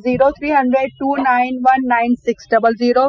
0300291960।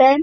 10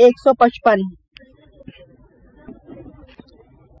155।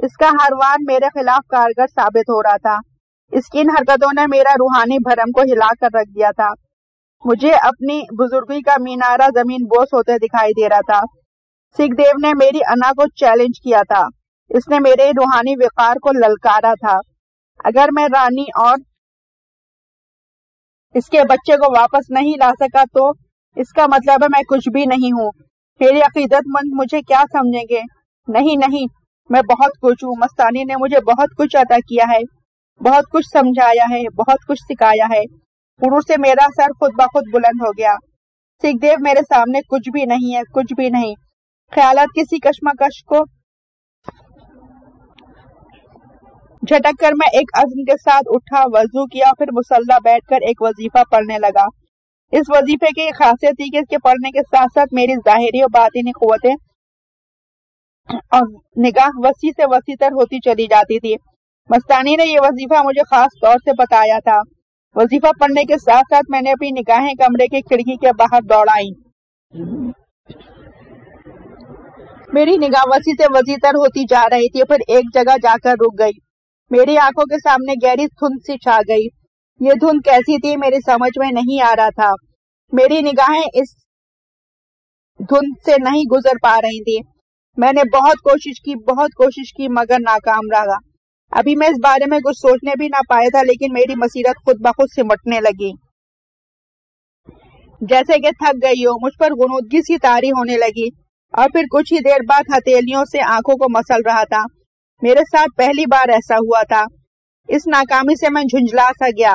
اس کا ہر وار میرے خلاف کارگر ثابت ہو رہا تھا. اس کی ان حرکتوں نے میرا روحانی بھرم کو ہلا کر رکھ دیا تھا. مجھے اپنی بزرگی کا مینارہ زمین بوس ہوتے دکھائی دے رہا تھا. سکھ دیو نے میری انا کو چیلنج کیا تھا. اس نے میرے روحانی وقار کو للکارا تھا. اگر میں رانی اور اس کے بچے کو واپس نہیں لا سکا تو اس کا مطلب ہے میں کچھ بھی نہیں ہوں. میری عقیدت مند مجھے کیا سمجھیں گے؟ نہیں، میں بہت کچھ ہوں. مستانی نے مجھے بہت کچھ عطا کیا ہے، بہت کچھ سمجھایا ہے، بہت کچھ سکھایا ہے. غرور سے میرا سر خود بخود بلند ہو گیا. سکھ دیو میرے سامنے کچھ بھی نہیں ہے، کچھ بھی نہیں. خیالات کسی کشمکش کو جھٹک کر میں ایک عزم کے ساتھ اٹھا، وضو کیا، پھر مصلی بیٹھ کر ایک وظیفہ پڑھنے لگا. اس وظیفے کی خاصیت تھی کہ اس کے پڑھنے کے ساتھ ساتھ میری ظاہری اور باطنی قوتیں اور نگاہ وسیع سے وسیع تر ہوتی چلی جاتی تھی. مستانی نے یہ وظیفہ مجھے خاص طور سے بتایا تھا. وظیفہ پڑھنے کے ساتھ ساتھ میں نے اپنی نگاہیں کمرے کی کھڑکی کے باہر دوڑائیں. میری نگاہ وسیع سے وسیع تر ہوتی جا رہی تھی، پھر ایک جگہ جا کر رک گئی. میری آنکھوں کے سامنے گہری دھند سی چھا گئی. یہ دھند کیسی تھی میری سمجھ میں نہیں آ رہا تھا. میری نگاہیں اس دھند سے نہیں گزر پا رہی تھی. میں نے بہت کوشش کی مگر ناکام رہا. ابھی میں اس بارے میں کچھ سوچنے بھی نہ پایا تھا، لیکن میری مسیرت خود بخود سمٹنے لگی. جیسے کہ تھک گئی ہو. مجھ پر غنودگی سی طاری ہونے لگی اور پھر کچھ ہی دیر بعد ہتھیلیوں سے آنکھوں کو مسل رہا تھا. میرے ساتھ پہلی بار ایسا ہوا تھا. اس ناکامی سے میں جھنجھلا سا گیا.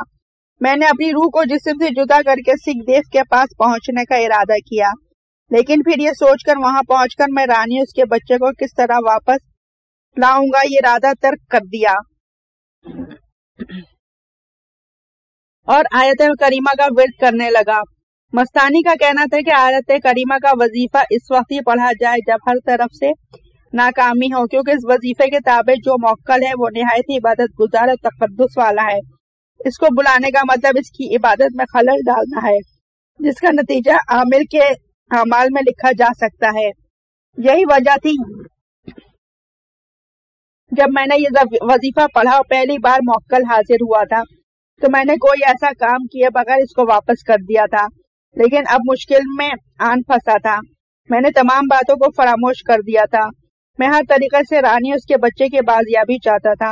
میں نے اپنی روح کو جسم سے جدا کر کے سکھ دیو کے پاس پہنچنے کا ارادہ کیا، لیکن پھر یہ سوچ کر وہاں پہنچ کر میں رانی اس کے بچے کو کس طرح واپس لاؤں گا یہ ارادہ ترک کر دیا اور آیت کریمہ کا ورد کرنے لگا. مستانی کا کہنا تھا کہ آیت کریمہ کا وظیفہ اس وقت ہی پڑھا جائے جب ہر طرف سے ناکامی ہو، کیونکہ اس وظیفے کے تابع جو موکل ہے وہ نہایت ہی عبادت گزار اور تقدس والا ہے. اس کو بلانے کا مطلب اس کی عبادت میں خلل ڈالنا ہے، جس کا نتیجہ عامل کے اعمال میں لکھا جا سکتا ہے. یہی وجہ تھی جب میں نے یہ وظیفہ پڑھا اور پہلی بار موکل حاضر ہوا تھا تو میں نے کوئی ایسا کام کیے بغیر اس کو واپس کر دیا تھا، لیکن اب مشکل میں آن پھنسا تھا. میں نے تمام باتوں کو فراموش کر دیا تھا. میں ہر طریقے سے رانی اس کے بچے کی بازیابی چاہتا تھا.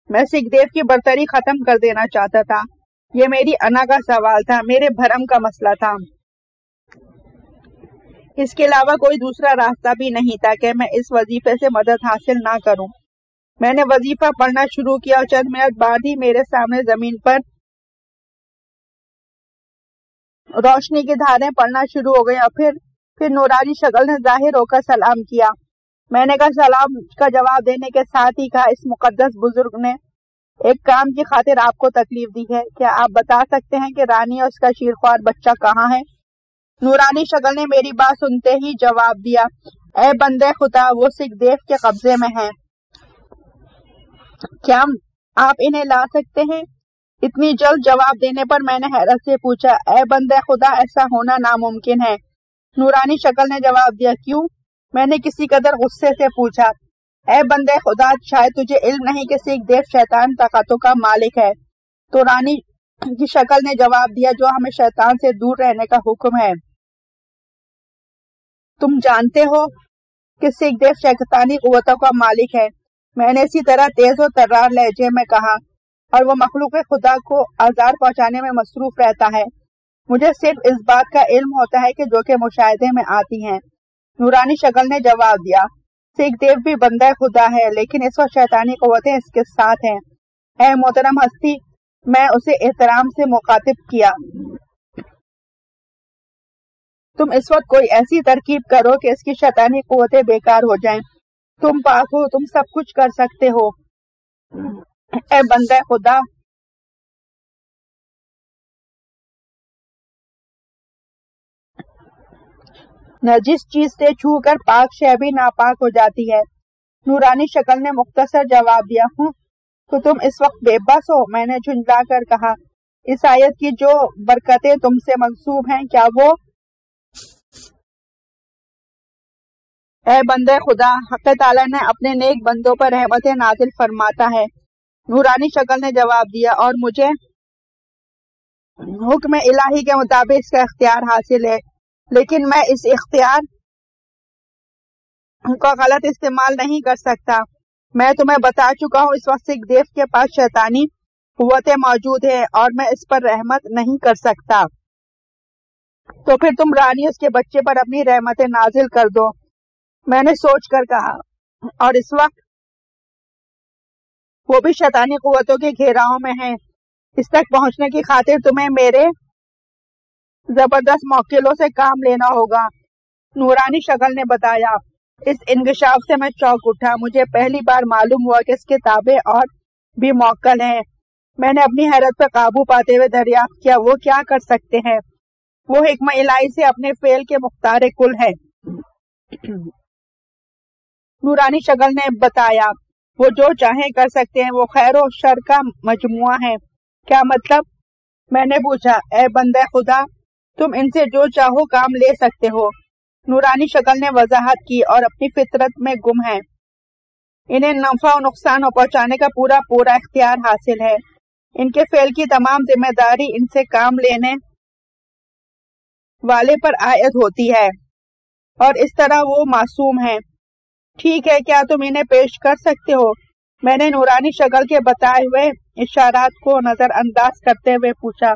میں سکھ دیو کی برتری ختم کر دینا چاہتا تھا. یہ میری انا کا سوال تھا، میرے بھرم کا مسئلہ تھا. اس کے علاوہ کوئی دوسرا راستہ بھی نہیں تھا کہ میں اس وظیفے سے مدد حاصل نہ کروں. میں نے وظیفہ پڑھنا شروع کیا اور چند منٹ بعد ہی میرے سامنے زمین پر روشنی کی دھاریں پڑنا شروع ہو گئی اور پھر نورانی شکل نے ظاہر ہو کر سلام کیا. میں نے کہا سلام کا جواب دینے کے ساتھ ہی کہا، اس مقدس بزرگ نے ایک کام کی خاطر آپ کو تکلیف دی ہے. کیا آپ بتا سکتے ہیں کہ رانی اور اس کا شیرخوار بچہ کہاں ہے؟ نورانی شکل نے میری بات سنتے ہی جواب دیا، اے بندے خدا، وہ سکھ دیو کے قبضے میں ہیں. کیا آپ انہیں لا سکتے ہیں؟ اتنی جلد جواب دینے پر میں نے حیرت سے پوچھا، اے بندے خدا، ایسا ہونا ناممکن ہے. نورانی شکل نے جواب دیا، کیوں؟ میں نے کسی قدر غصے سے پوچھا. اے بندے خدا، شاید تجھے علم نہیں کہ سکھ دیو شیطان طاقتوں کا مالک ہے. تو رانی کی شکل نے جواب دیا، جو ہمیں شیطان سے دور رہنے کا حکم ہے. تم جانتے ہو کہ سکھ دیو شیطانی قوتوں کا مالک ہے. میں نے اسی طرح تیز و ترار لہجے میں کہا، اور وہ مخلوق خدا کو آزار پہنچانے میں مصروف رہتا ہے. مجھے صرف اس بات کا علم ہوتا ہے کہ جو کہ مشاہدے میں آتی ہیں. نورانی شکل نے جواب دیا، سکھ دیو بھی بندہ خدا ہے، لیکن اس وقت شیطانی قوتیں اس کے ساتھ ہیں. اے محترم ہستی، میں اسے احترام سے مخاطب کیا، تم اس وقت کوئی ایسی ترکیب کرو کہ اس کی شیطانی قوتیں بیکار ہو جائیں. تم پاک ہو، تم سب کچھ کر سکتے ہو. اے بندہ خدا، نجس چیز سے چھو کر پاک شے بھی ناپاک ہو جاتی ہے. نورانی شکل نے مختصر جواب دیا، ہوں تو تم اس وقت بے بس ہو. میں نے جھنجلا کر کہا، اس آیت کی جو برکتیں تم سے منسوب ہیں، کیا وہ اے بندے خدا، حق تعالیٰ نے اپنے نیک بندوں پر رحمت نازل فرماتا ہے۔ نورانی شکل نے جواب دیا، اور مجھے حکم الہی کے مطابق اس کا اختیار حاصل ہے، لیکن میں اس اختیار کا غلط استعمال نہیں کر سکتا۔ میں تمہیں بتا چکا ہوں، اس وقت سکھ دیو کے پاس شیطانی قوتیں موجود ہیں اور میں اس پر رحمت نہیں کر سکتا۔ تو پھر تم رانی اس کے بچے پر اپنی رحمت نازل کر دو، میں نے سوچ کر کہا، اور اس وقت وہ بھی شیطانی قوتوں کے گھیراؤں میں ہیں۔ اس تک پہنچنے کی خاطر تمہیں میرے زبردست موکلوں سے کام لینا ہوگا، نورانی شکل نے بتایا۔ اس انکشاف سے میں چونک اٹھا، مجھے پہلی بار معلوم ہوا کہ اس کے تابع اور بھی موکل ہیں۔ میں نے اپنی حیرت پر قابو پاتے ہوئے دریافت کیا، وہ کیا کر سکتے ہیں؟ وہ حکمت الہی سے اپنے فعل کے مختار کل ہے، نورانی شکل نے بتایا۔ وہ جو چاہیں کر سکتے ہیں، وہ خیر و شر کا مجموعہ ہے۔ کیا مطلب؟ میں نے پوچھا۔ اے بندہ خدا، تم ان سے جو چاہو کام لے سکتے ہو، نورانی شکل نے وضاحت کی، اور اپنی فطرت میں گم ہے۔ انہیں نفع و نقصان پہنچانے کا پورا اختیار حاصل ہے۔ ان کے فعل کی تمام ذمہ داری ان سے کام لینے والے پر عائد ہوتی ہے، اور اس طرح وہ معصوم ہیں۔ ٹھیک ہے، کیا تم انہیں پیش کر سکتے ہو؟ میں نے نورانی شکل کے بتائے ہوئے اشارات کو نظر انداز کرتے ہوئے پوچھا۔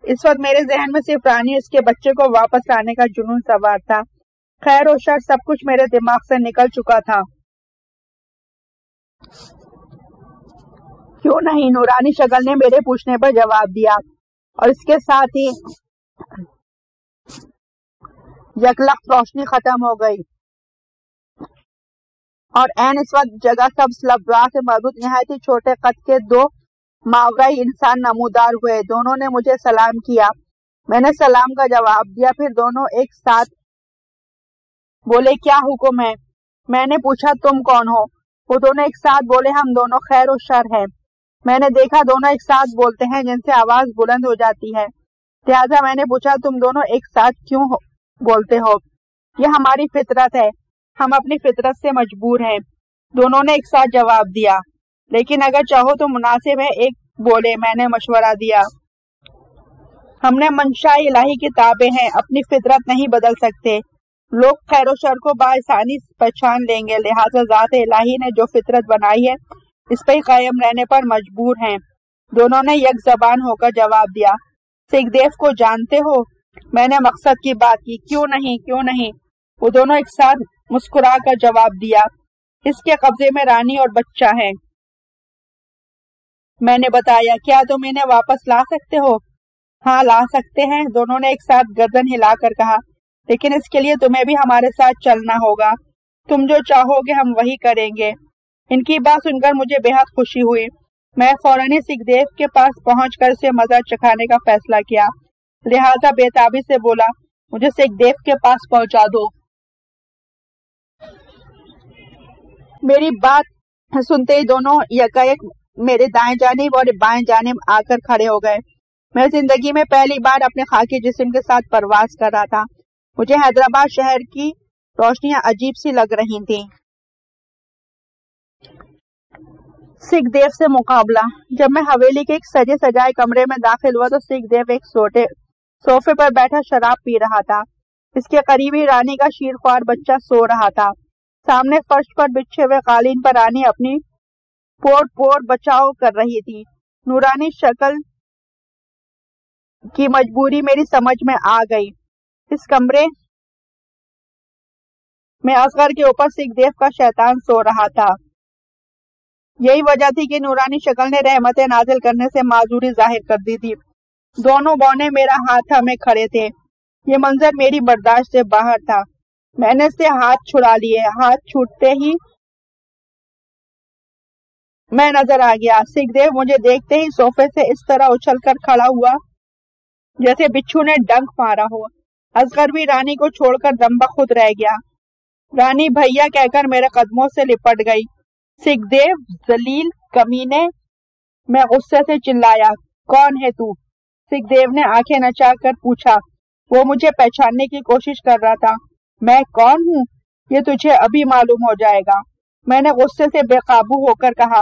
اس وقت میرے ذہن میں صرف رانی اس کے بچے کو واپس لانے کا جنون سوار تھا۔ خیر و شر سب کچھ میرے دماغ سے نکل چکا تھا۔ کیوں نہیں، نورانی شکل نے میرے پوچھنے پر جواب دیا، اور اس کے ساتھ ہی یکلخت روشنی ختم ہو گئی، اور عین اس وقت جگہ سبز لبرا سے مربوط نہایت ہی چھوٹے قد کے دو ماورائی انسان نمودار ہوئے۔ دونوں نے مجھے سلام کیا، میں نے سلام کا جواب دیا، پھر دونوں ایک ساتھ بولے، کیا حکم ہے؟ میں نے پوچھا، تم کون ہو؟ وہ دونوں ایک ساتھ بولے، ہم دونوں خیر و شر ہیں۔ میں نے دیکھا دونوں ایک ساتھ بولتے ہیں جن سے آواز بلند ہو جاتی ہے، لہٰذا میں نے پوچھا، تم دونوں ایک ساتھ کیوں بولتے ہو؟ یہ ہماری فطرت ہے، ہم اپنی فطرت سے مجبور ہیں، دونوں نے ایک ساتھ جواب دیا۔ لیکن اگر چاہو تو مناسب ہے ایک بولے، میں نے مشورہ دیا۔ ہم نے منشاء الہی کی تابع ہیں، اپنی فطرت نہیں بدل سکتے۔ لوگ خیر و شر کو بآسانی پہچان لیں گے، لہٰذا ذات الہی نے جو فطرت بنائی ہے اس پہ قائم رہنے پر مجبور ہیں۔ دونوں نے یک زبان ہو کر جواب دیا۔ سکھ دیو کو جانتے ہو؟ میں نے مقصد کی بات کی۔ کیوں نہیں، وہ دونوں ایک ساتھ مسکرا کر جواب دیا۔ اس کے قبضے میں رانی اور بچہ ہے، میں نے بتایا۔ کیا تم انہیں واپس لا سکتے ہو؟ ہاں، لا سکتے ہیں، دونوں نے ایک ساتھ گردن ہلا کر کہا، لیکن اس کے لیے تمہیں بھی ہمارے ساتھ چلنا ہوگا۔ تم جو چاہو گے ہم وہی کریں گے۔ ان کی بات سن کر مجھے بے حد خوشی ہوئی۔ میں فوراً سکھ دیو کے پاس پہنچ کر اسے مزہ چکھانے کا فیصلہ کیا، لہٰذا بے تابی سے بولا، مجھے سکھ دیو کے پاس پہنچا دو۔ میری بات سنتے ہی دونوں یکایک میرے دائیں جانب اور بائیں جانب آ کر کھڑے ہو گئے۔ میں زندگی میں پہلی بار اپنے خاکی جسم کے ساتھ پرواز کر رہا تھا۔ مجھے حیدرآباد شہر کی روشنیاں عجیب سی لگ رہی تھیں۔ سکھ دیو سے مقابلہ۔ جب میں حویلی کے ایک سجے سجائے کمرے میں داخل ہوا تو سکھ دیو ایک صوفے پر بیٹھا شراب پی رہا تھا۔ اس کے قریبی رانی کا شیرخوار بچہ سو رہا تھا۔ سامنے فرش پر بچھے ہوئے قالین پر رانی اپنی پور بچاؤ کر رہی تھی۔ نورانی شکل کی مجبوری میری سمجھ میں آ گئی۔ اس کمرے میں اصغر کے اوپر سکھ دیو کا شیطان سو رہا تھا۔ یہی وجہ تھی کہ نورانی شکل نے رحمت نازل کرنے سے معذوری ظاہر کر دی تھی۔ دونوں بونے میرا ہاتھ تھامے کھڑے تھے۔ یہ منظر میری برداشت سے باہر تھا۔ میں نے اس سے ہاتھ چھڑا لیے۔ ہاتھ چھوٹتے ہی میں نظر آ گیا۔ سکھ دیو مجھے دیکھتے ہی صوفے سے اس طرح اچھل کر کھڑا ہوا جیسے بچھو نے ڈنک مارا ہو۔ اصغر بھی رانی کو چھوڑ کر دم بخود رہ گیا۔ رانی بھیا کہہ کر میرے قدموں سے لپٹ گئی۔ سکھ دیو، ذلیل کمینے، میں غصے سے چلایا، کون ہے تو؟ سکھ دیو نے آنکھیں نچا کر پوچھا۔ وہ مجھے پہچاننے کی کوشش کر رہا تھا۔ میں کون ہوں؟ یہ تجھے ابھی معلوم ہو جائے گا، میں نے غصے سے بے قابو ہو کر کہا،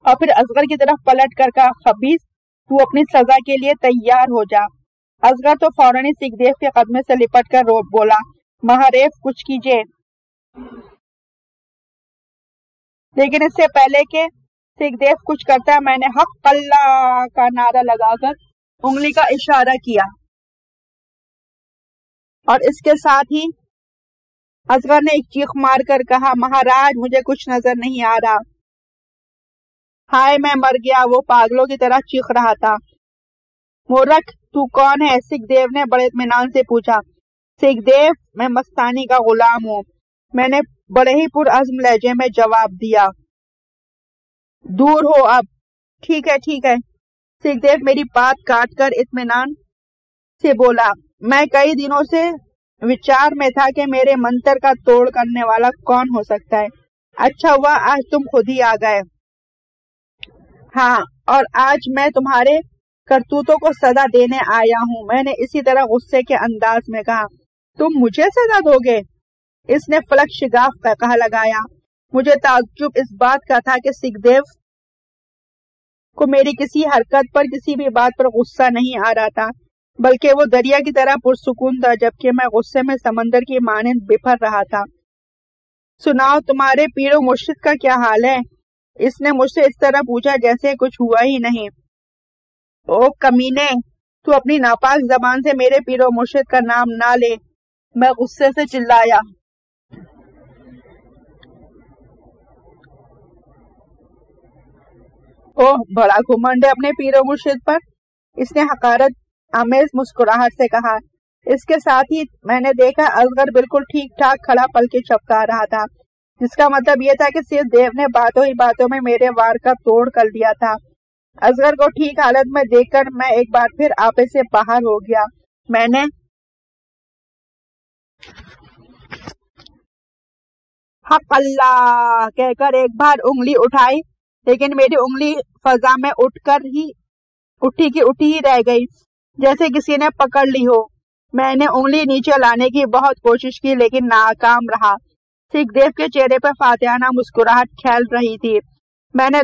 اور پھر اصغر کی طرف پلٹ کر کہا، خبیث، تو اپنی سزا کے لیے تیار ہو جا۔ اصغر تو فوراً ہی سکھ دیو کے قدمے سے لپٹ کر رو بولا، مہاریف کچھ کیجیے۔ لیکن اس سے پہلے کہ سکھ دیو کچھ کرتا میں نے حق اللہ کا نعرہ لگا کر انگلی کا اشارہ کیا، اور اس کے ساتھ ہی اصغر نے ایک چیخ مار کر کہا، مہاراج مجھے کچھ نظر نہیں آ رہا۔ ہائے میں مر گیا، وہ پاگلوں کی طرح چیخ رہا تھا۔ مورکھ تو کون ہے؟ سکھ دیو نے بڑے اطمینان سے پوچھا۔ سکھ دیو، میں مستانی کا غلام ہوں، میں نے بڑے ہی پرعزم لہجے میں جواب دیا۔ دور ہو اب۔ ٹھیک ہے ٹھیک ہے، سکھ دیو میری بات کاٹ کر اطمینان سے بولا، میں کئی دنوں سے وچار میں تھا کہ میرے منتر کا توڑ کرنے والا کون ہو سکتا ہے۔ اچھا ہوا آج تم خود ہی آ گئے۔ ہاں، اور آج میں تمہارے کرتوتوں کو سزا دینے آیا ہوں، میں نے اسی طرح غصے کے انداز میں کہا۔ تم مجھے سزا دو گے؟ اس نے فلک شگاف کا کہا لگایا۔ مجھے تعجب اس بات کا تھا کہ سکھ دیو کو میری کسی حرکت پر، کسی بھی بات پر غصہ نہیں آ رہا تھا، بلکہ وہ دریا کی طرح پرسکون تھا، جبکہ میں غصے میں سمندر کی مانند بفر رہا تھا۔ سناؤ تمہارے پیر و مرشد کا کیا حال ہے؟ اس نے مجھ سے اس طرح پوچھا جیسے کچھ ہوا ہی نہیں۔ او کمینے، تو اپنی ناپاک زبان سے میرے پیر و مرشد کا نام نہ لے، میں غصے سے چلایا۔ اوہ، بڑا گھمنڈ ہے اپنے پیر و مرشد پر، اس نے حقارت آمیز مسکراہٹ سے کہا۔ اس کے ساتھ ہی میں نے دیکھا اصغر بالکل ٹھیک ٹھاک کھڑا پل کے چپکا رہا تھا، جس کا مطلب یہ تھا کہ سکھ دیو نے باتوں ہی باتوں میں میرے وار کا توڑ کر دیا تھا۔ اصغر کو ٹھیک حالت میں دیکھ کر میں ایک بار پھر آپے سے باہر ہو گیا۔ میں نے حق اللہ کہہ کر ایک بار انگلی اٹھائی، لیکن میری انگلی فضا میں اٹھی ہی رہ گئی، جیسے کسی نے پکڑ لی ہو۔ میں نے انگلی نیچے لانے کی بہت کوشش کی، لیکن ناکام رہا۔ سکھ دیو کے چہرے پر فاتحانہ مسکراہٹ کھیل رہی تھی۔ میں نے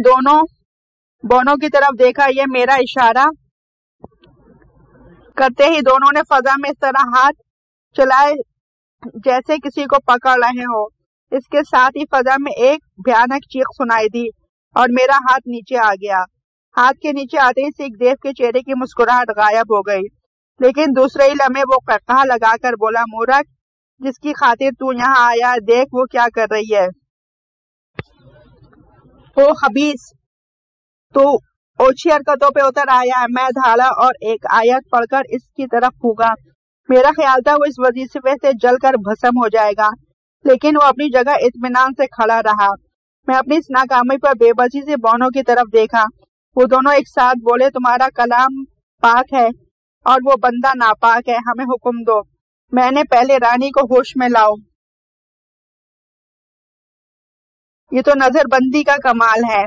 بونوں کی طرف دیکھا، یہ میرا اشارہ کرتے ہی دونوں نے فضا میں اس طرح ہاتھ چلائے جیسے کسی کو پکڑ رہے ہو۔ اس کے ساتھ ہی فضا میں ایک بھیانک چیخ سنائی دی اور میرا ہاتھ نیچے آ گیا۔ ہاتھ کے نیچے آتے ہی سکھ دیو کے چہرے کی مسکراہٹ غائب ہو گئی، لیکن دوسرے ہی لمحے وہ قہقہا لگا کر بولا، مورکھ، جس کی خاطر تو یہاں آیا، دیکھ وہ کیا کر رہی ہے۔ او خبیث، تو اوچھی حرکتوں پہ اتر آیا۔ میں دھاڑا اور ایک آیت پڑھ کر اس کی طرف پھونکا۔ میرا خیال تھا وہ اس وظیفے سے جل کر بھسم ہو جائے گا، لیکن وہ اپنی جگہ اطمینان سے کھڑا رہا۔ میں اپنی اس ناکامی پر بے بسی سے بونوں کی طرف دیکھا۔ وہ دونوں ایک ساتھ بولے، تمہارا کلام پاک ہے اور وہ بندہ ناپاک ہے، ہمیں حکم دو۔ میں نے پہلے رانی کو ہوش میں لاؤ۔ یہ تو نظر بندی کا کمال ہے،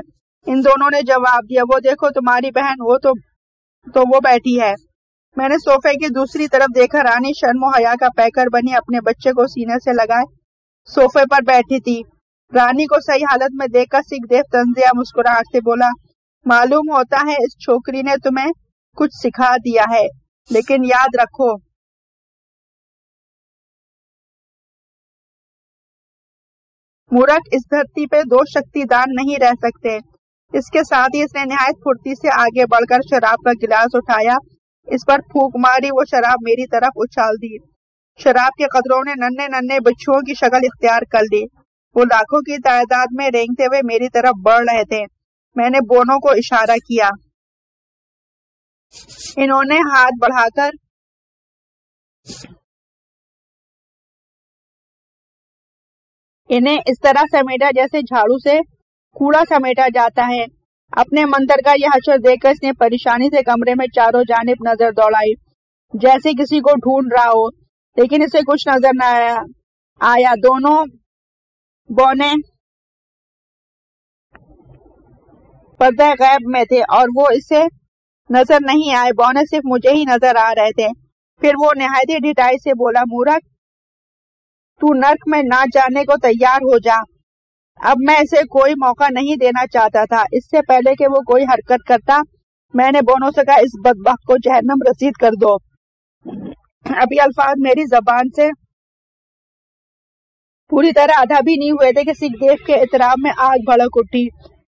ان دونوں نے جواب دیا۔ وہ دیکھو تمہاری بہن، وہ بیٹھی ہے۔ میں نے صوفے کی دوسری طرف دیکھا، رانی شرم و حیا کا پیکر بنی اپنے بچے کو سینے سے لگائے صوفے پر بیٹھی تھی۔ رانی کو صحیح حالت میں دیکھ کر سکھ دیو طنزیہ مسکراہٹ سے بولا، معلوم ہوتا ہے اس چھوکری نے تمہیں کچھ سکھا دیا ہے، لیکن یاد رکھو مورکھ، اس دھرتی پہ دو شکتی دان نہیں رہ سکتے۔ اس کے ساتھ ہی اس نے نہایت پھرتی سے آگے بڑھ کر شراب کا گلاس اٹھایا، اس پر پھونک ماری، وہ شراب میری طرف اچھال دی۔ شراب کے قطروں نے ننھے ننھے بچھوؤں کی شکل اختیار کر لی، وہ لاکھوں کی تعداد میں رینگتے ہوئے میری طرف بڑھ رہے تھے۔ میں نے بونوں کو اشارہ کیا، انہوں نے ہاتھ بڑھا کر انہیں اس طرح سمیٹا جیسے جھاڑو سے کوڑا سمیٹا جاتا ہے۔ اپنے منتر کا یہ حشر دیکھ کر اس نے پریشانی سے کمرے میں چاروں جانب نظر دوڑائی، جیسے کسی کو ڈھونڈ رہا ہو، لیکن اسے کچھ نظر نہ آیا۔ دونوں بونے پردہ غیب میں تھے اور وہ اسے نظر نہیں آئے، بونے صرف مجھے ہی نظر آ رہے تھے۔ پھر وہ نہایت ڈھٹائی سے بولا، مورکھ، تو نرک میں نہ جانے کو تیار ہو جا۔ اب میں اسے کوئی موقع نہیں دینا چاہتا تھا۔ اس سے پہلے کہ وہ کوئی حرکت کرتا میں نے بونو سے کہا اس بدبخت کو جہنم رسید کر دو۔ ابھی الفاظ میری زبان سے پوری طرح ادا بھی نہیں ہوئے تھے کہ سکھ دیو کے احترام میں آگ بھڑک اٹھی۔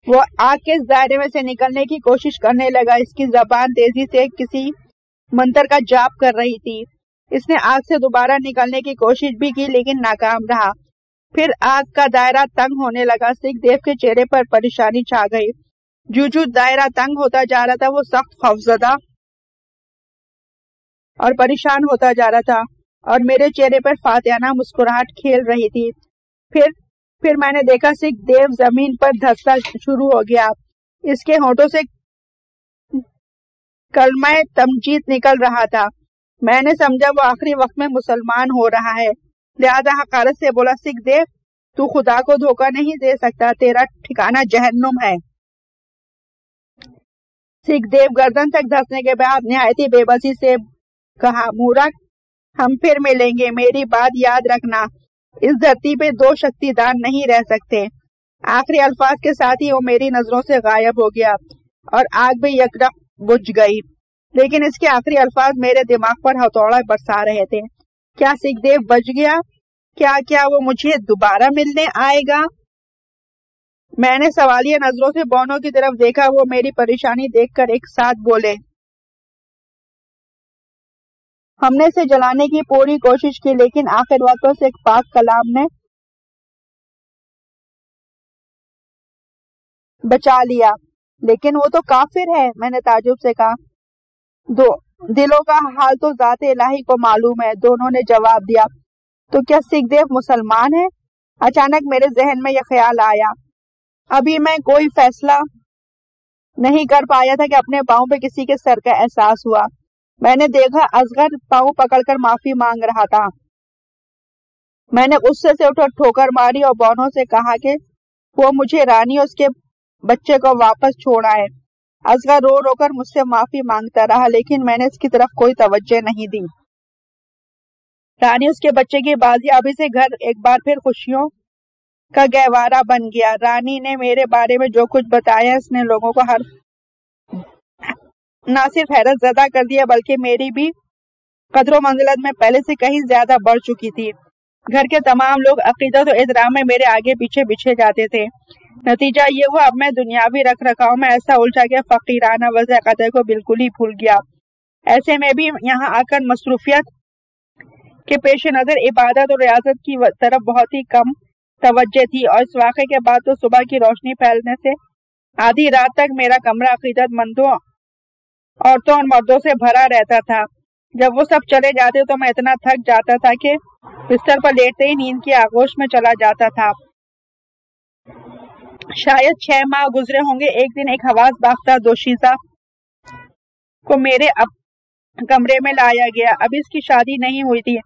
وہ آگ کے اس دائرے میں سے نکلنے کی کوشش کرنے لگا۔ اس کی زبان تیزی سے کسی منتر کا جاپ کر رہی تھی۔ اس نے آگ سے دوبارہ نکلنے کی کوشش بھی کی لیکن ناکام رہا۔ پھر آگ کا دائرہ تنگ ہونے لگا۔ سکھ دیو کے چہرے پر پریشانی چھا گئی۔ جو دائرہ تنگ ہوتا جا رہا تھا وہ سخت خوفزدہ اور پریشان ہوتا جا رہا تھا اور میرے چہرے پر فاتحانہ مسکراہٹ کھیل رہی تھی۔ پھر میں نے دیکھا سکھ دیو زمین پر دھسنا شروع ہو گیا۔ اس کے ہونٹوں سے کلمہ تمجید نکل رہا تھا۔ میں نے سمجھا وہ آخری وقت میں مسلمان ہو رہا ہے، لہذا حقارت سے بولا سکھ دیو تو خدا کو دھوکہ نہیں دے سکتا، تیرا ٹھکانہ جہنم ہے۔ سکھ دیو گردن تک دھسنے کے بعد نہایت ہی بے بسی سے کہا مورخ ہم پھر ملیں گے، میری بات یاد رکھنا، اس دھرتی پہ دو شکتی دان نہیں رہ سکتے۔ آخری الفاظ کے ساتھ ہی وہ میری نظروں سے غائب ہو گیا اور آگ بھی یکدم بجھ گئی، لیکن اس کے آخری الفاظ میرے دماغ پر ہتھوڑا برسا رہے تھے۔ کیا سکھ دیو بچ گیا؟ کیا وہ مجھے دوبارہ ملنے آئے گا؟ میں نے سوالیہ نظروں سے بونو کی طرف دیکھا۔ وہ میری پریشانی دیکھ کر ایک ساتھ بولے۔ ہم نے اسے جلانے کی پوری کوشش کی لیکن آخر وقت سے ایک پاک کلام نے بچا لیا۔ لیکن وہ تو کافر ہے، میں نے تعجب سے کہا۔ دلوں کا حال تو ذات الہی کو معلوم ہے، دونوں نے جواب دیا۔ تو کیا سکھ دیو مسلمان ہے؟ اچانک میرے ذہن میں یہ خیال آیا۔ ابھی میں کوئی فیصلہ نہیں کر پایا تھا کہ اپنے پاؤں پہ کسی کے سر کا احساس ہوا۔ میں نے دیکھا اصغر پاؤں پکڑ کر معافی مانگ رہا تھا۔ میں نے غصے سے اٹھ ٹھوکر ماری اور بونو سے کہا کہ وہ مجھے رانی اور اس کے بچے کو واپس چھوڑ آئے۔ اصغر رو رو کر مجھ سے معافی مانگتا رہا لیکن میں نے اس کی طرف کوئی توجہ نہیں دی۔ رانی اس کے بچے کی بازیابی سے گھر ایک بار پھر خوشیوں کا گہوارہ بن گیا۔ رانی نے میرے بارے میں جو کچھ بتایا اس نے لوگوں کو نہ صرف حیرت زدہ کر دیا بلکہ میری بھی قدر و منزلت میں پہلے سے کہیں زیادہ بڑھ چکی تھی۔ گھر کے تمام لوگ عقیدت و احترام میں میرے آگے پیچھے بچھے جاتے تھے۔ نتیجہ یہ ہوا اب میں دنیاوی رکھ رکھاؤ میں ایسا الجھا کہ فقیرانہ وضع قدر کو بالکل ہی بھول گیا۔ ایسے میں بھی یہاں آ کر مصروفیت کے پیش نظر عبادت اور ریاضت کی طرف بہت ہی کم توجہ تھی، اور اس واقعے کے بعد تو صبح کی روشنی پھیلنے سے آدھی رات تک میرا کمرہ عقیدت مندوں عورتوں اور مردوں سے بھرا رہتا تھا۔ جب وہ سب چلے جاتے تو میں اتنا تھک جاتا تھا کہ بستر پر لیٹتے ہی نیند کی آغوش میں چلا جاتا تھا۔ شاید 6 ماہ گزرے ہوں گے۔ ایک دن ایک حواس باختہ دوشیزہ کو میرے کمرے میں لایا گیا۔ اب اس کی شادی نہیں ہوئی تھی،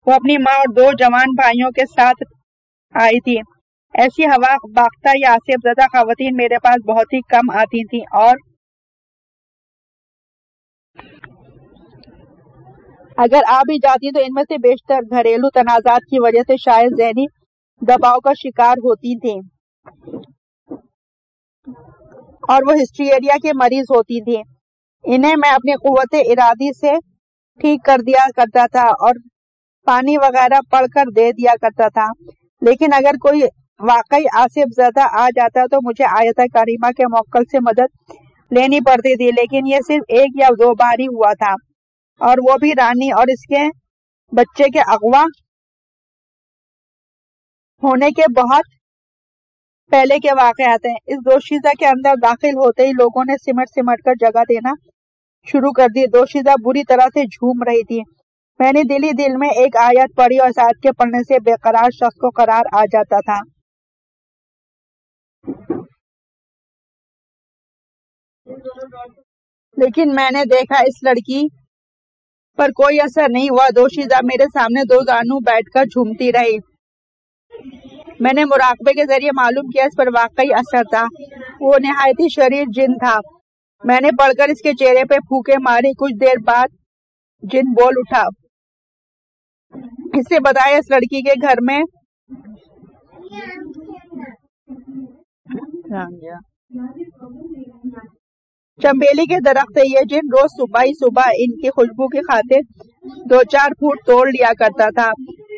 وہ اپنی ماں اور 2 جوان بھائیوں کے ساتھ آئی تھی۔ ایسی ہوا باختہ یا آصف زدہ خواتین میرے پاس بہت ہی کم آتی تھیں، اور اگر آ بھی جاتی تو ان میں سے بیشتر گھریلو تنازعات کی وجہ سے شاید ذہنی دباؤ کا شکار ہوتی تھیں اور وہ ہسٹیریا کے مریض ہوتی تھیں۔ انہیں میں اپنی قوت ارادی سے ٹھیک کر دیا کرتا تھا اور پانی وغیرہ پڑھ کر دے دیا کرتا تھا، لیکن اگر کوئی واقعی آصف زدہ آ جاتا تو مجھے آیت کریمہ کے موکل سے مدد لینی پڑتی تھی، لیکن یہ صرف 1 یا 2 بار ہی ہوا تھا، اور وہ بھی رانی اور اس کے بچے کے اغوا ہونے کے بہت پہلے کے واقعات ہیں۔ اس دوشیزہ کے اندر داخل ہوتے ہی لوگوں نے سمٹ کر جگہ دینا شروع کر دی۔ دوشیزہ بری طرح سے جھوم رہی تھی۔ میں نے دل ہی دل میں ایک آیت پڑھی اور اس آیت کے پڑھنے سے بے قرار شخص کو قرار آ جاتا تھا۔ لیکن میں نے دیکھا اس لڑکی پر کوئی اثر نہیں ہوا۔ دوشیزہ میرے سامنے 2 زانو بیٹھ کر جھومتی رہی۔ میں نے مراقبے کے ذریعے معلوم کیا اس پر واقعی اثر تھا۔ وہ نہایت ہی شریر جن تھا۔ میں نے پڑھ کر اس کے چہرے پہ پھونکے ماری۔ کچھ دیر بعد جن بول اٹھا، اس سے بتایا اس لڑکی کے گھر میں چمبیلی کے درخت ہے، یہ جن روز صبح ان کی خوشبو کی خاطر 2-4 پھول توڑ لیا کرتا تھا۔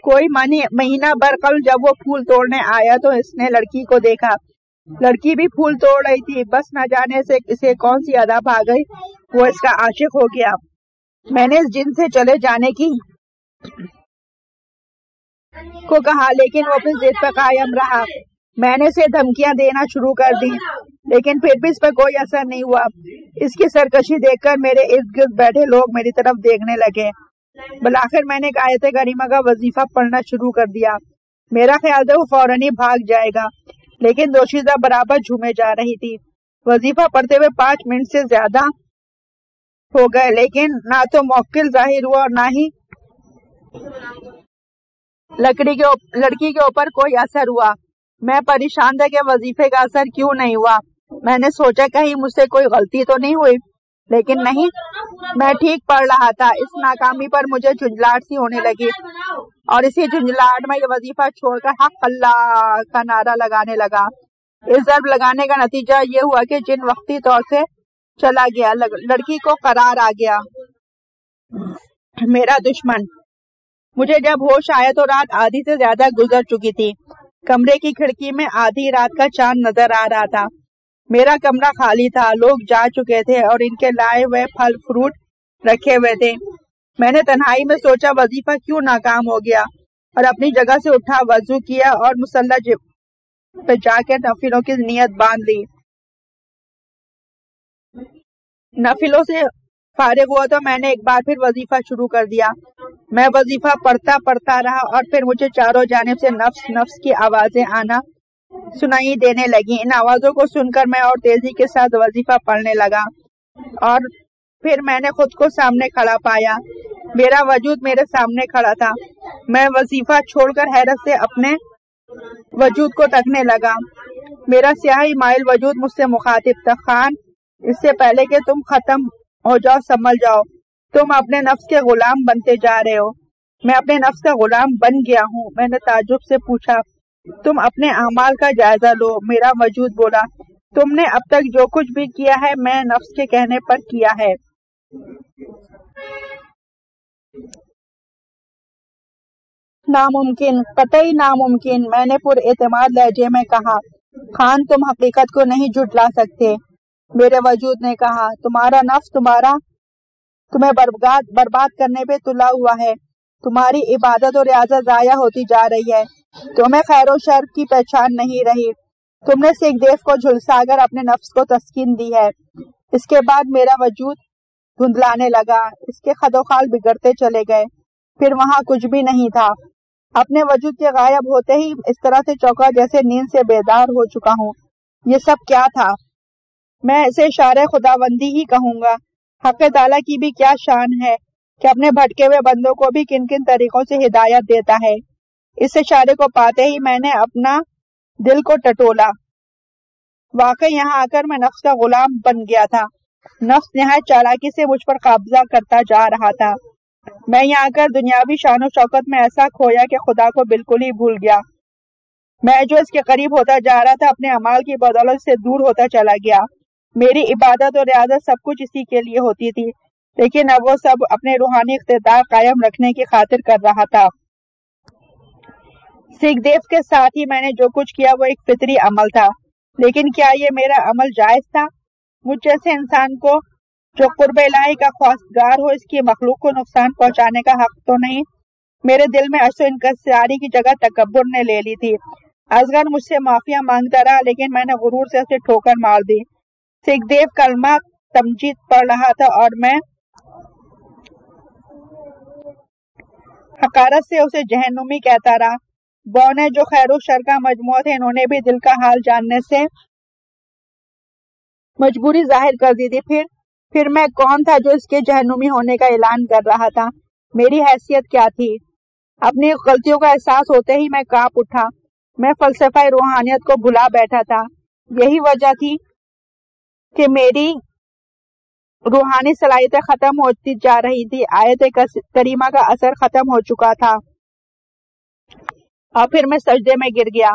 کوئی مہینہ بھر قبل جب وہ پھول توڑنے آیا تو اس نے لڑکی کو دیکھا، لڑکی بھی پھول توڑ رہی تھی، بس نہ جانے سے اسے کون سی ادا آ گئی، وہ اس کا عاشق ہو گیا۔ میں نے اس جن سے چلے جانے کی کو کہا، لیکن وہ اپنی ضد پر قائم رہا۔ میں نے اسے دھمکیاں دینا شروع کر دی، لیکن پھر بھی اس پر کوئی اثر نہیں ہوا۔ اس کی سرکشی دیکھ کر میرے ارد گرد بیٹھے لوگ میری طرف دیکھنے لگے۔ بالآخر میں نے آیت کریمہ کا وظیفہ پڑھنا شروع کر دیا۔ میرا خیال تھا وہ فوراً ہی بھاگ جائے گا، لیکن دوشیزہ برابر جھومے جا رہی تھی۔ وظیفہ پڑھتے ہوئے 5 منٹ سے زیادہ ہو گئے، لیکن نہ تو موکل ظاہر ہوا اور نہ ہی لڑکی کے اوپر کوئی اثر ہوا۔ میں پریشان تھا کہ وظیفے کا اثر کیوں نہیں ہوا۔ میں نے سوچا کہیں مجھ سے کوئی غلطی تو نہیں ہوئی، لیکن نہیں، میں ٹھیک پڑھ رہا تھا۔ اس ناکامی پر مجھے جھنجھلاہٹ سی ہونے لگی اور اسی جھنجھلاہٹ میں یہ وظیفہ چھوڑ کر حق اللہ کا نعرہ لگانے لگا۔ اس ضرب لگانے کا نتیجہ یہ ہوا کہ جن وقتی طور سے چلا گیا، لڑکی کو قرار آ گیا۔ میرا دشمن۔ مجھے جب ہوش آیا تو رات آدھی سے زیادہ گزر چکی تھی۔ کمرے کی کھڑکی میں آدھی رات کا چاند نظر آ رہا تھا۔ میرا کمرہ خالی تھا، لوگ جا چکے تھے اور ان کے لائے ہوئے پھل فروٹ رکھے ہوئے تھے۔ میں نے تنہائی میں سوچا وظیفہ کیوں ناکام ہو گیا، اور اپنی جگہ سے اٹھا، وضو کیا اور مصلی پہ جا کے نفلوں کی نیت باندھ لی۔ نفلوں سے فارغ ہوا تو میں نے ایک بار پھر وظیفہ شروع کر دیا۔ میں وظیفہ پڑھتا رہا اور پھر مجھے چاروں جانب سے نفس کی آوازیں آنا سنائی دینے لگی۔ ان آوازوں کو سن کر میں اور تیزی کے ساتھ وظیفہ پڑھنے لگا، اور پھر میں نے خود کو سامنے کھڑا پایا۔ میرا وجود میرے سامنے کھڑا تھا۔ میں وظیفہ چھوڑ کر حیرت سے اپنے وجود کو تکنے لگا۔ میرا سیاہی مائل وجود مجھ سے مخاطب تھا، خان، اس سے پہلے کہ تم ختم ہو جاؤ سنبھل جاؤ، تم اپنے نفس کے غلام بنتے جا رہے ہو۔ میں اپنے نفس کا غلام بن گیا ہوں۔ میں نے تعجب سے پوچھا، تم اپنے اعمال کا جائزہ لو۔ میرا وجود بولا، تم نے اب تک جو کچھ بھی کیا ہے میں نفس کے کہنے پر کیا ہے۔ ناممکن، قطعی ناممکن، میں نے پر اعتماد لہجے میں کہا۔ خان، تم حقیقت کو نہیں جھٹلا سکتے، میرے وجود نے کہا۔ تمہارا نفس تمہیں برباد کرنے پہ تلا ہوا ہے۔ تمہاری عبادت اور ریاضت ضائع ہوتی جا رہی ہے۔ تمہیں خیر و شر کی پہچان نہیں رہی۔ تم نے سکھ دیو کو جھلسا کر اپنے نفس کو تسکین دی ہے۔ اس کے بعد میرا وجود دھندلانے لگا، اس کے خد و خال بگڑتے چلے گئے، پھر وہاں کچھ بھی نہیں تھا۔ اپنے وجود کے غائب ہوتے ہی اس طرح سے چونکا جیسے نیند سے بیدار ہو چکا ہوں۔ یہ سب کیا تھا؟ میں اسے اشارہ خداوندی ہی کہوں گا۔ حق تعالیٰ کی بھی کیا شان ہے کہ اپنے بھٹکے ہوئے بندوں کو بھی کن کن طریقوں سے ہدایت دیتا ہے۔ اس اشارے کو پاتے ہی میں نے اپنا دل کو ٹٹولا۔ واقعی یہاں آ کر میں نفس کا غلام بن گیا تھا۔ نفس نہایت چالاکی سے مجھ پر قبضہ کرتا جا رہا تھا۔ میں یہاں آ کر دنیاوی شان و شوکت میں ایسا کھویا کہ خدا کو بالکل ہی بھول گیا۔ میں جو اس کے قریب ہوتا جا رہا تھا اپنے اعمال کی بدولت سے دور ہوتا چلا گیا۔ میری عبادت اور ریاضت سب کچھ اسی کے لیے ہوتی تھی، لیکن اب وہ سب اپنے روحانی اقتدار قائم رکھنے کی خاطر کر رہا تھا۔ سکھ دیو کے ساتھ ہی میں نے جو کچھ کیا وہ ایک فطری عمل تھا، لیکن کیا یہ میرا عمل جائز تھا؟ مجھ جیسے انسان کو جو قرب الہی کا خواستگار ہو اس کی مخلوق کو نقصان پہنچانے کا حق تو نہیں؟ میرے دل میں عجز و انکساری کی جگہ تکبر نے لے لی تھی۔ اصغر مجھ سے معافیا مانگتا رہا، لیکن میں نے غرور سے اسے ٹھوکر مار دی۔ سکھ دیو کلمہ تمجید پڑھ رہا تھا اور میں حقارت سے اسے جہنمی کہتا رہا۔ بونے جو خیر و شر کا مجموعہ تھے، انہوں نے بھی دل کا حال جاننے سے مجبوری ظاہر کر دی تھی۔ پھر میں کون تھا جو اس کے جہنمی ہونے کا اعلان کر رہا تھا؟ میری حیثیت کیا تھی؟ اپنی غلطیوں کا احساس ہوتے ہی میں کانپ اٹھا۔ میں فلسفہ روحانیت کو بھلا بیٹھا تھا۔ یہی وجہ تھی کہ میری روحانی صلاحیتیں ختم ہوتی جا رہی تھی۔ آیت کریمہ کا اثر ختم ہو چکا تھا۔ اور پھر میں سجدے میں گر گیا.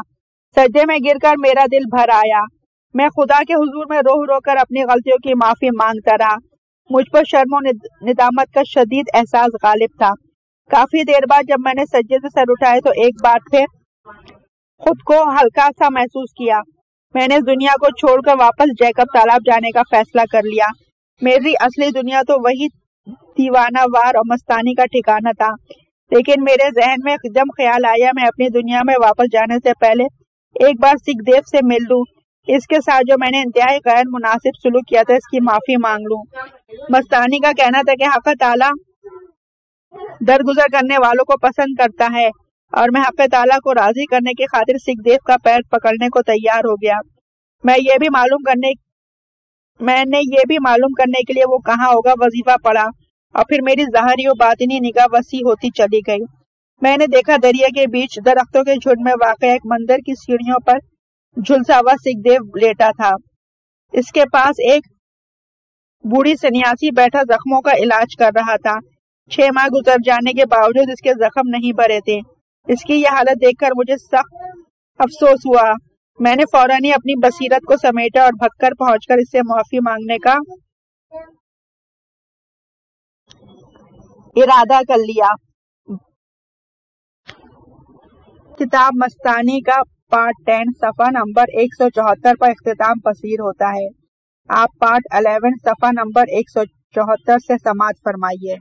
سجدے میں گر کر میرا دل بھر آیا. میں خدا کے حضور میں رو رو کر اپنی غلطیوں کی معافی مانگتا رہا. مجھ پر شرم و ندامت کا شدید احساس غالب تھا. کافی دیر بعد جب میں نے سجدے سے سر اٹھائے تو ایک بار پھر خود کو ہلکا سا محسوس کیا. میں نے دنیا کو چھوڑ کر واپس جیکب تالاب جانے کا فیصلہ کر لیا. میری اصلی دنیا تو وہی دیوانہ وار اور مستانی کا ٹھکانہ تھا، لیکن میرے ذہن میں ایک دم خیال آیا میں اپنی دنیا میں واپس جانے سے پہلے ایک بار سکھ دیو سے مل لوں. اس کے ساتھ جو میں نے انتہائی غیر مناسب سلوک کیا تھا اس کی معافی مانگ لوں. مستانی کا کہنا تھا کہ حق تعالیٰ درگزر کرنے والوں کو پسند کرتا ہے، اور میں حق تعالیٰ کو راضی کرنے کی خاطر سکھ دیو کا پیر پکڑنے کو تیار ہو گیا. میں نے یہ بھی معلوم کرنے کے لیے وہ کہاں ہوگا وظیفہ پڑا، اور پھر میری ظاہری و باطنی نگاہ وسیع ہوتی چلی گئی. میں نے دیکھا دریا کے بیچ درختوں کے جھنڈ میں واقع ایک مندر کی سیڑھیوں پر جھلسا ہوا سکھ دیو لیٹا تھا. اس کے پاس ایک بوڑھی سنیاسی بیٹھا زخموں کا علاج کر رہا تھا. 6 ماہ گزر جانے کے باوجود اس کے زخم نہیں بھرے تھے. اس کی یہ حالت دیکھ کر مجھے سخت افسوس ہوا. میں نے فوراً ہی اپنی بصیرت کو سمیٹا اور بھگ کر پہنچ کر اس سے معافی مانگنے کا ارادہ کر لیا. کتاب مستانی کا پارٹ 10 صفحہ نمبر 174 پر اختتام پذیر ہوتا ہے. آپ پارٹ 11 صفحہ نمبر 174 سے سماعت فرمائیے.